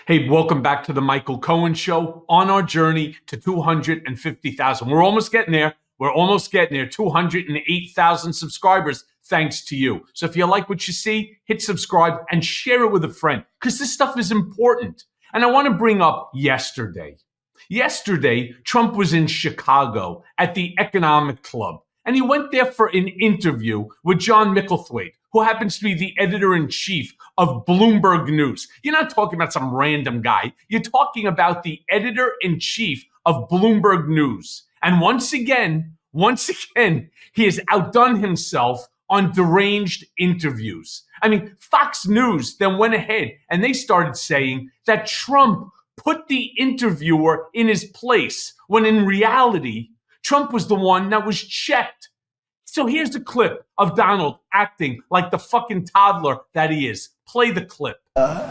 Hey, welcome back to the Michael Cohen Show on our journey to 250,000. We're almost getting there. 208,000 subscribers thanks to you. So if you like what you see, hit subscribe and share it with a friend because this stuff is important. And I want to bring up yesterday. Yesterday, Trump was in Chicago at the Economic Club, and he went there for an interview with John Micklethwaite, who happens to be the editor-in-chief of Bloomberg News. You're not talking about some random guy. You're talking about the editor-in-chief of Bloomberg News. And once again, he has outdone himself on deranged interviews. I mean, Fox News then went ahead and they started saying that Trump put the interviewer in his place, when in reality, Trump was the one that was checked. So here's the clip of Donald acting like the fucking toddler that he is. Play the clip.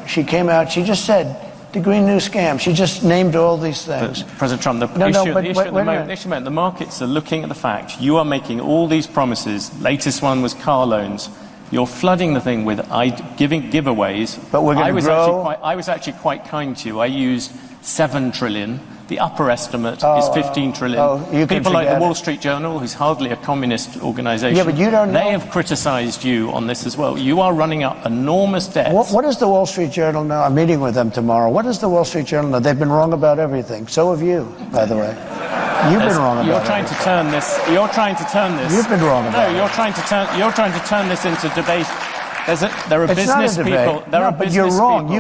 She came out, she just said, the Green New Scam. She just named all these things. But President Trump, the issue the markets are looking at the fact you are making all these promises. Latest one was car loans. You're flooding the thing with giving giveaways. But we're going to grow. I was actually quite kind to you. I used 7 trillion. The upper estimate is 15 trillion. People like the Wall Street Journal, who's hardly a communist organization, yeah, but you don't know. They have criticized you on this as well. You are running up enormous debts. What does the Wall Street Journal know? I'm meeting with them tomorrow. What does the Wall Street Journal know? They've been wrong about everything. So have you, by the way. You've been wrong about You're trying to turn this. You've been wrong about it. You're trying to turn this into debate. There are business people. But you're wrong. People.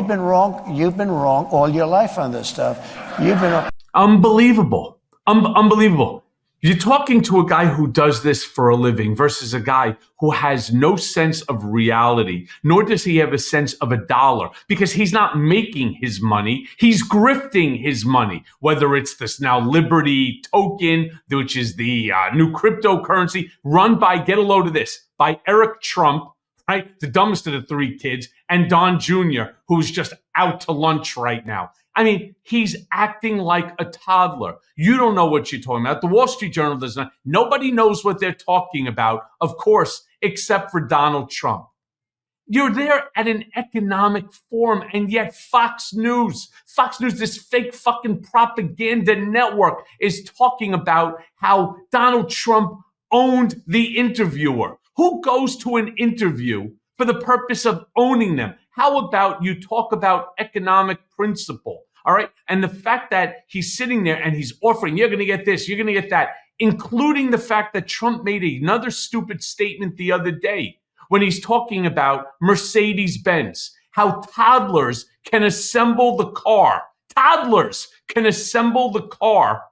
You've been wrong all your life on this stuff. You've been unbelievable. Unbelievable. You're talking to a guy who does this for a living versus a guy who has no sense of reality, nor does he have a sense of a dollar, because he's not making his money. He's grifting his money, whether it's this now Liberty token, which is the new cryptocurrency run by, get a load of this, by Eric Trump, right? The dumbest of the 3 kids, and Don Jr., who's just out to lunch right now. I mean, he's acting like a toddler. You don't know what you're talking about. The Wall Street Journal does not. Nobody knows what they're talking about, of course, except for Donald Trump. You're there at an economic forum, and yet Fox News, this fake fucking propaganda network, is talking about how Donald Trump owned the interviewer. Who goes to an interview for the purpose of owning them? How about you talk about economic principle? All right. And the fact that he's sitting there and he's offering, you're going to get this, you're going to get that, including the fact that Trump made another stupid statement the other day when he's talking about Mercedes-Benz, how toddlers can assemble the car. Toddlers can assemble the car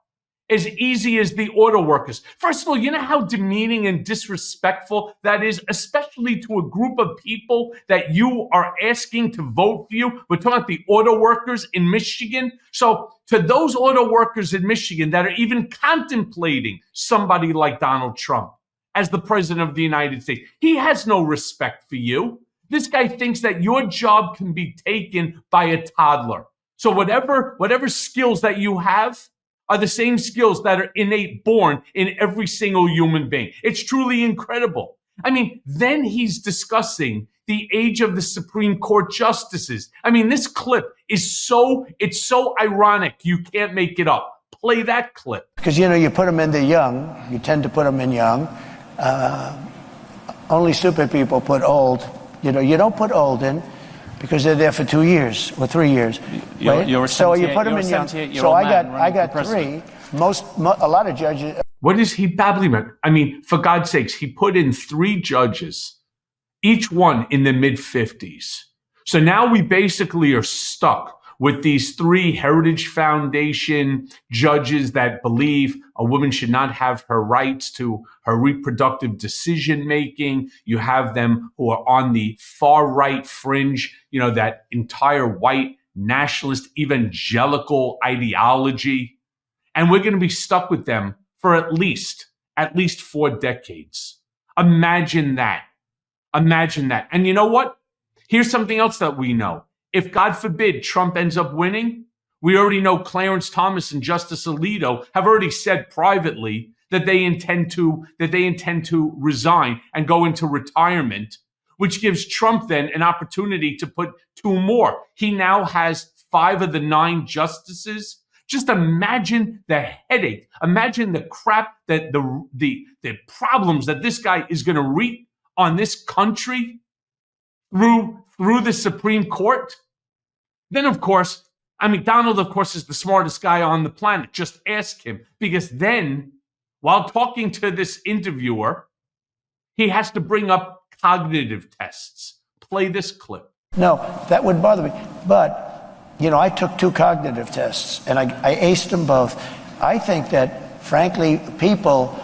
as easy as the auto workers. First of all, you know how demeaning and disrespectful that is, especially to a group of people that you are asking to vote for you. We're talking about the auto workers in Michigan. So to those auto workers in Michigan that are even contemplating somebody like Donald Trump as the president of the United States, he has no respect for you. This guy thinks that your job can be taken by a toddler. So whatever skills that you have are the same skills that are innate born in every single human being. It's truly incredible. I mean, then he's discussing the age of the Supreme Court justices. I mean, this clip is so ironic, you can't make it up. Play that clip. Because, you put them in the young. You tend to put them in young. Only stupid people put old. You don't put old in because they're there for 2 years or 3 years. So you put them in young. So I got 3. A lot of judges. What is he babbling about? I mean, for God's sakes, he put in 3 judges, each one in the mid-50s. So now we basically are stuck with these 3 Heritage Foundation judges that believe a woman should not have her rights to her reproductive decision-making. You have them who are on the far-right fringe, that entire white nationalist evangelical ideology. And we're going to be stuck with them for at least 4 decades. Imagine that. And you know what? Here's something else that we know. If, God forbid, Trump ends up winning, we already know Clarence Thomas and Justice Alito have already said privately that they intend to resign and go into retirement, which gives Trump then an opportunity to put 2 more. He now has 5 of the 9 justices. Just imagine the headache. Imagine the crap that the problems that this guy is going to reap on this country through the Supreme Court. Then, of course, Donald, of course, is the smartest guy on the planet. Just ask him. Because then, while talking to this interviewer, he has to bring up cognitive tests. Play this clip. No, that would bother me. But, I took 2 cognitive tests, and I aced them both. I think that, frankly, people,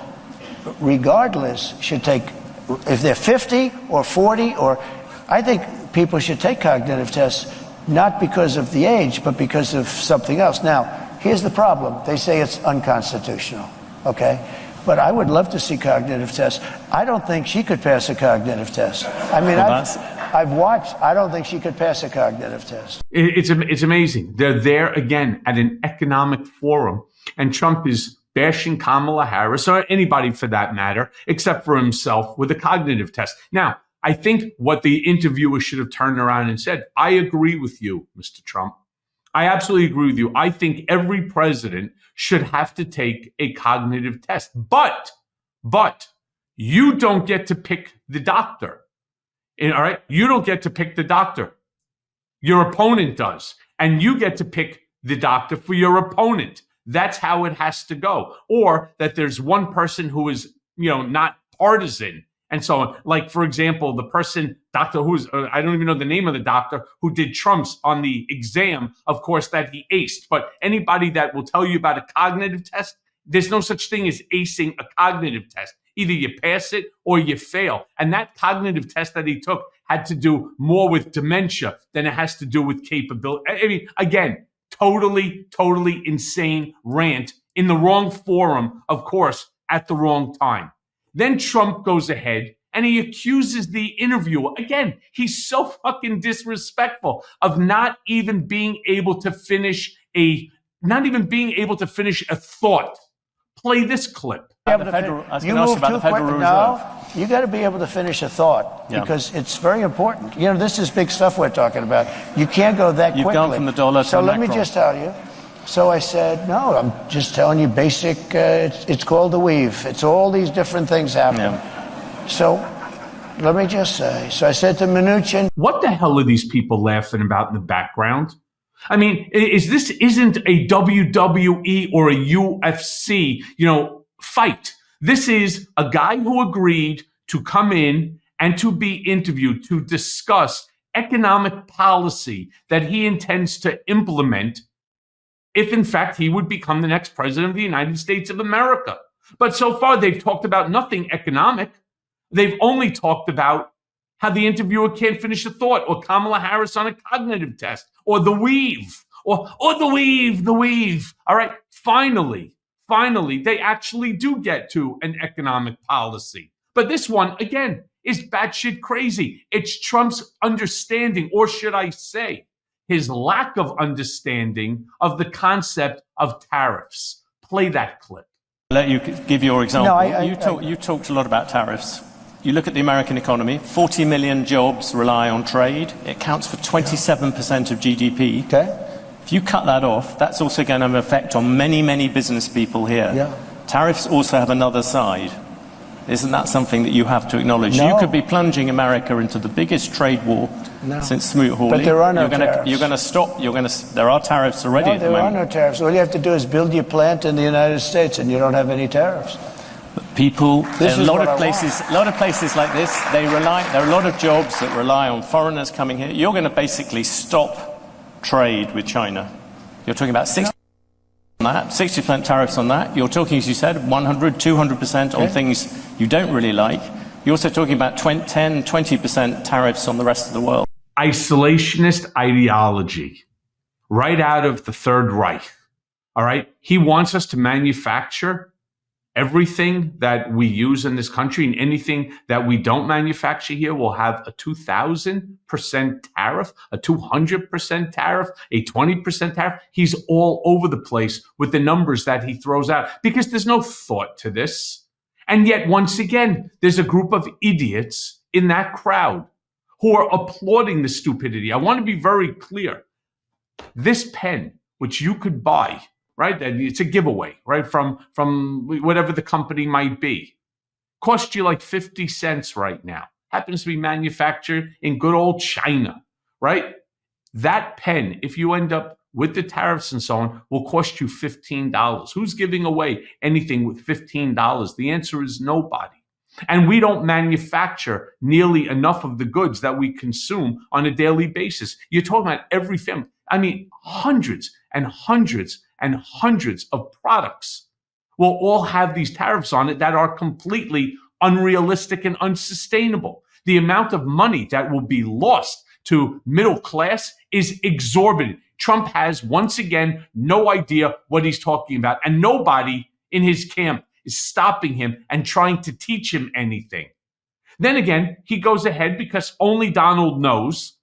regardless, should take, if they're 50 or 40, I think people should take cognitive tests, not because of the age, but because of something else. Now, here's the problem. They say it's unconstitutional, okay? But I would love to see cognitive tests. I don't think she could pass a cognitive test. I've watched. I don't think she could pass a cognitive test. It's amazing. They're there again at an economic forum, and Trump is bashing Kamala Harris, or anybody for that matter, except for himself, with a cognitive test. Now, I think what the interviewer should have turned around and said, I agree with you, Mr. Trump. I absolutely agree with you. I think every president should have to take a cognitive test. But you don't get to pick the doctor. All right? You don't get to pick the doctor. Your opponent does. And you get to pick the doctor for your opponent. That's how it has to go. Or that there's one person who is, not partisan and so on. Like, for example, the person, doctor who's, I don't even know the name of the doctor, who did Trump's on the exam, of course, that he aced. But anybody that will tell you about a cognitive test, there's no such thing as acing a cognitive test. Either you pass it or you fail. And that cognitive test that he took had to do more with dementia than it has to do with capability. I mean, again, totally insane rant in the wrong forum, of course, at the wrong time. Then Trump goes ahead and he accuses the interviewer. Again, he's so fucking disrespectful of not even being able to finish a thought. Play this clip. I was going to ask you about the Federal Reserve. No, you got to be able to finish a thought because it's very important. This is big stuff we're talking about. You can't go that quickly. You've gone from the dollar to So let Macron. me just tell you. So I said, no, I'm just telling you basic, it's called the weave. It's all these different things happening. Yeah. So let me just say, so I said to Mnuchin. What the hell are these people laughing about in the background? I mean, isn't a WWE or a UFC, fight. This is a guy who agreed to come in and to be interviewed to discuss economic policy that he intends to implement if, in fact, he would become the next president of the United States of America. But so far, they've talked about nothing economic. They've only talked about how the interviewer can't finish a thought, or Kamala Harris on a cognitive test, or the weave, or the weave. All right, finally, they actually do get to an economic policy. But this one, again, is batshit crazy. It's Trump's understanding, or should I say, his lack of understanding of the concept of tariffs. Play that clip. I'll let you give your example. No, you talked a lot about tariffs. You look at the American economy, 40 million jobs rely on trade. It counts for 27% of GDP. Okay. If you cut that off, that's also going to have an effect on many business people here. Yeah. Tariffs also have another side. Isn't that something that you have to acknowledge? No. You could be plunging America into the biggest trade war since Smoot-Hawley. But there are no tariffs. You're going to stop. There are tariffs already at the moment. There are no tariffs. All you have to do is build your plant in the United States, and you don't have any tariffs. People, a lot of places like this, there are a lot of jobs that rely on foreigners coming here. You're going to basically stop trade with China. You're talking about 60% on that, 60% tariffs on that. You're talking, as you said, 100, 200% on things you don't really like. You're also talking about 10, 20% tariffs on the rest of the world. Isolationist ideology, right out of the Third Reich. All right? He wants us to manufacture everything that we use in this country, and anything that we don't manufacture here will have a 2,000% tariff, a 200% tariff, a 20% tariff. He's all over the place with the numbers that he throws out because there's no thought to this. And yet, once again, there's a group of idiots in that crowd who are applauding the stupidity. I want to be very clear. This pen, which you could buy, right? It's a giveaway, right? From whatever the company might be, cost you like 50 cents right now. Happens to be manufactured in good old China, right? That pen, if you end up with the tariffs and so on, will cost you $15. Who's giving away anything with $15? The answer is nobody. And we don't manufacture nearly enough of the goods that we consume on a daily basis. You're talking about every family. I mean, hundreds and hundreds and hundreds of products will all have these tariffs on it that are completely unrealistic and unsustainable. The amount of money that will be lost to middle class is exorbitant. Trump has, once again, no idea what he's talking about, and nobody in his camp is stopping him and trying to teach him anything. Then again, he goes ahead because only Donald knows,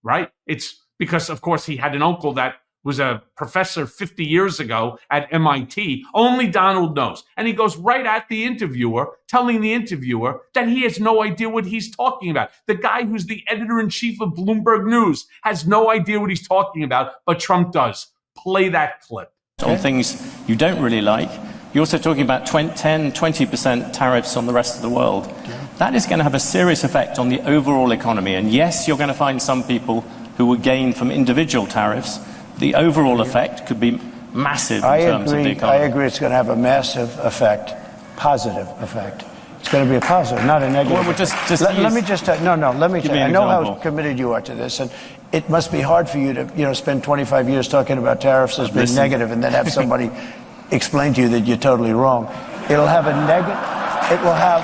right? It's because, of course, he had an uncle that was a professor 50 years ago at MIT. Only Donald knows. And he goes right at the interviewer, telling the interviewer that he has no idea what he's talking about. The guy who's the editor-in-chief of Bloomberg News has no idea what he's talking about, but Trump does. Play that clip. On things you don't really like. You're also talking about 10, 20% tariffs on the rest of the world. That is going to have a serious effect on the overall economy. And yes, you're going to find some people who will gain from individual tariffs. The overall effect could be massive in terms of the economy. I agree it's going to have a massive effect, positive effect. It's going to be a positive, not a negative. Well, let me just tell you, let me tell you. I know example. how committed you are to this, and it must be hard for you to, spend 25 years talking about tariffs as being negative and then have somebody explain to you that you're totally wrong. It'll have a negative, it will have,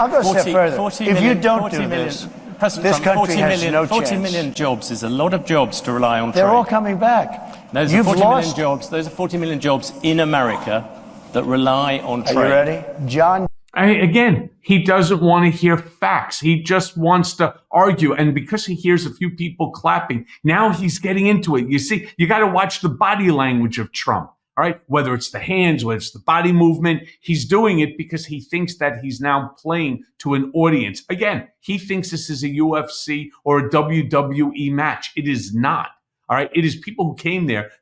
I'll go a step further. If you don't do this, this country has no chance. 40 million jobs is a lot of jobs to rely on trade. They're all coming back. Those are 40 million jobs. Those are 40 million jobs in America that rely on trade. Are you ready? John? Again, he doesn't want to hear facts. He just wants to argue. And because he hears a few people clapping, now he's getting into it. You see, you got to watch the body language of Trump. All right, whether it's the hands, whether it's the body movement, he's doing it because he thinks that he's now playing to an audience. Again, he thinks this is a UFC or a WWE match. It is not. All right, it is people who came there,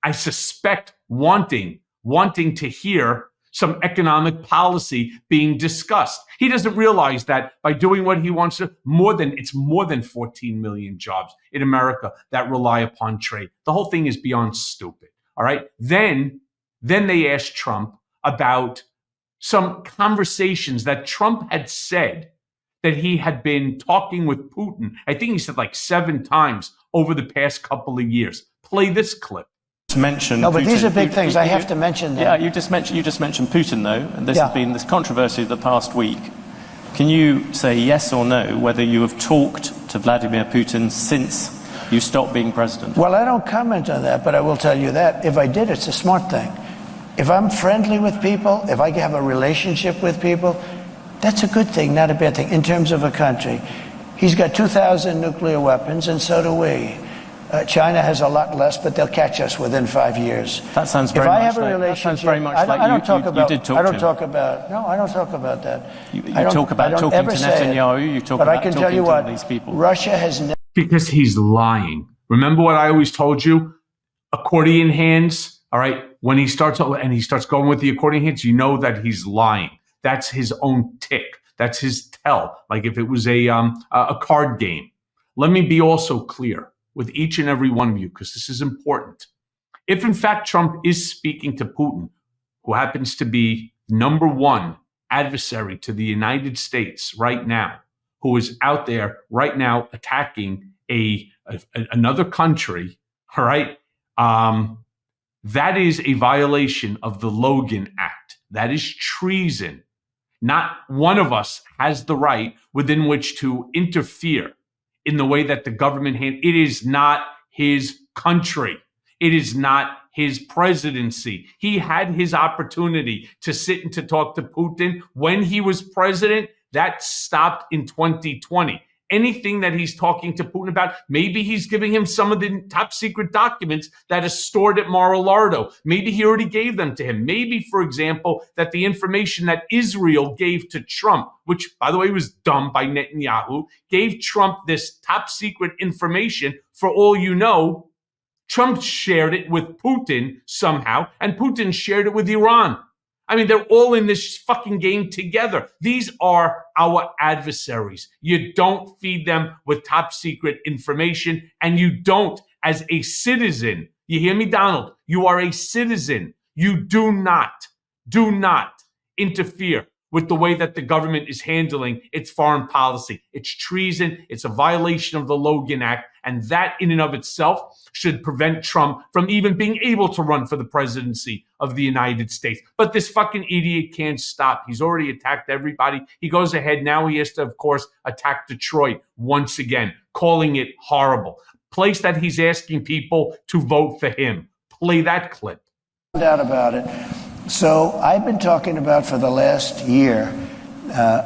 I suspect, wanting to hear some economic policy being discussed. He doesn't realize that by doing what he wants to, it's more than 14 million jobs in America that rely upon trade. The whole thing is beyond stupid. All right. Then they asked Trump about some conversations that Trump had said that he had been talking with Putin. I think he said like 7 times over the past couple of years. Play this clip. Mention no, but Putin. These are big things. I have to mention them. Yeah, you just mentioned Putin, though, and this has been this controversy of the past week. Can you say yes or no whether you have talked to Vladimir Putin since you stopped being president? Well, I don't comment on that, but I will tell you that if I did, it's a smart thing. If I'm friendly with people, if I have a relationship with people, that's a good thing, not a bad thing. In terms of a country, he's got 2,000 nuclear weapons, and so do we. China has a lot less, but they'll catch us within 5 years. That sounds very much like you did talk to him. I don't talk about that. You talk about talking to Netanyahu, you talk about talking to these people. Russia has never... Because he's lying. Remember what I always told you? Accordion hands, all right? When he starts going with the accordion hands, you know that he's lying. That's his own tick. That's his tell, like if it was a card game. Let me be also clear with each and every one of you, because this is important. If in fact Trump is speaking to Putin, who happens to be number one adversary to the United States right now, who is out there right now attacking another country, all right? That is a violation of the Logan Act. That is treason. Not one of us has the right within which to interfere in the way that the government it is not his country. It is not his presidency. He had his opportunity to sit and to talk to Putin when he was president. That stopped in 2020. anything that he's talking to Putin about. Maybe he's giving him some of the top secret documents that is stored at Mar-a-Lago. Maybe he already gave them to him. Maybe, for example, that the information that Israel gave to Trump, which, by the way, was done by Netanyahu, gave Trump this top secret information. For all you know, Trump shared it with Putin somehow, and Putin shared it with Iran. I mean, they're all in this fucking game together. These are our adversaries. You don't feed them with top secret information, and you don't, as a citizen, you hear me, Donald? You are a citizen. You do not interfere with the way that the government is handling its foreign policy. It's treason. It's a violation of the Logan Act. And that in and of itself should prevent Trump from even being able to run for the presidency of the United States. But this fucking idiot can't stop. He's already attacked everybody. He goes ahead. Now he has to, of course, attack Detroit once again, calling it horrible. Place that he's asking people to vote for him. Play that clip. No doubt about it. So I've been talking about for the last year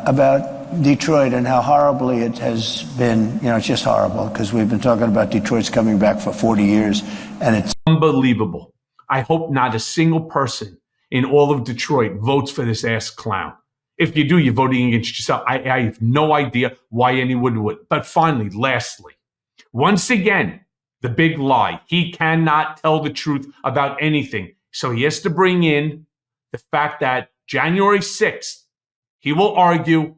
about Detroit and how horribly it has been. You know, it's just horrible because we've been talking about Detroit's coming back for 40 years and it's unbelievable. I hope not a single person in all of Detroit votes for this ass clown. If you do, you're voting against yourself. I have no idea why anyone would. But finally, lastly, once again, the big lie. He cannot tell the truth about anything. So he has to bring in the fact that January 6th, he will argue,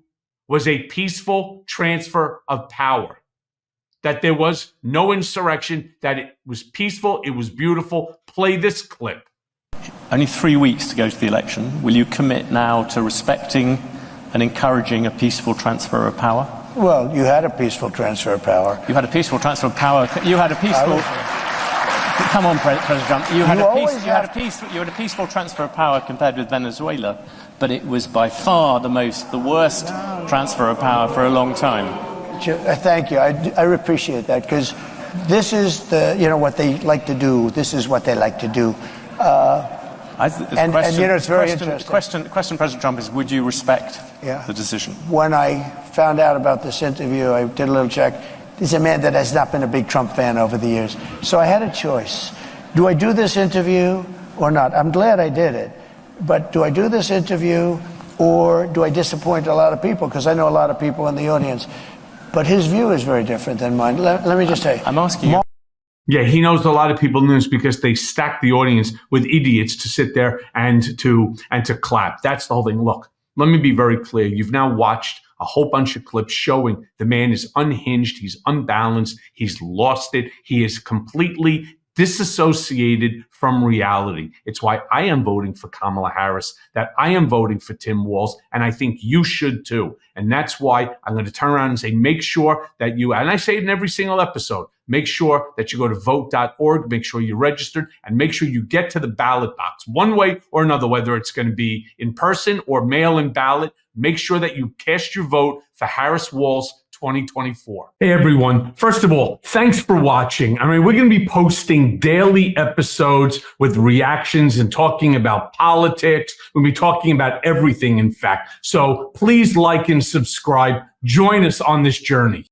was a peaceful transfer of power. That there was no insurrection, that it was peaceful, it was beautiful. Play this clip. Only 3 weeks to go to the election. Will you commit now to respecting and encouraging a peaceful transfer of power? well, you had a peaceful transfer of power. You had a peaceful transfer of power. You had a peaceful. Come on, President Trump. You had a peaceful transfer of power compared with Venezuela, but it was by far the worst transfer of power for a long time. Thank you. I appreciate that, because this is what they like to do. This is what they like to do. It's very interesting. The question, President Trump, is would you respect the decision? When I found out about this interview, I did a little check. He's a man that has not been a big Trump fan over the years. So I had a choice. Do I do this interview or not? I'm glad I did it. But do I do this interview or do I disappoint a lot of people? Because I know a lot of people in the audience. But his view is very different than mine. Let me just say. I'm asking you. Yeah, he knows a lot of people in this because they stack the audience with idiots to sit there and to clap. That's the whole thing. Look, let me be very clear. You've now watched a whole bunch of clips showing the man is unhinged. He's unbalanced. He's lost it. He is completely disassociated from reality. It's why I am voting for Kamala Harris, that I am voting for Tim Walz, and I think you should too. And that's why I'm going to turn around and say, make sure that you, and I say it in every single episode, make sure that you go to vote.org, make sure you're registered, and make sure you get to the ballot box one way or another, whether it's going to be in person or mail-in ballot. Make sure that you cast your vote for Harris Walz 2024. Hey, everyone. First of all, thanks for watching. I mean, we're going to be posting daily episodes with reactions and talking about politics. We'll be talking about everything, in fact. So please like and subscribe. Join us on this journey.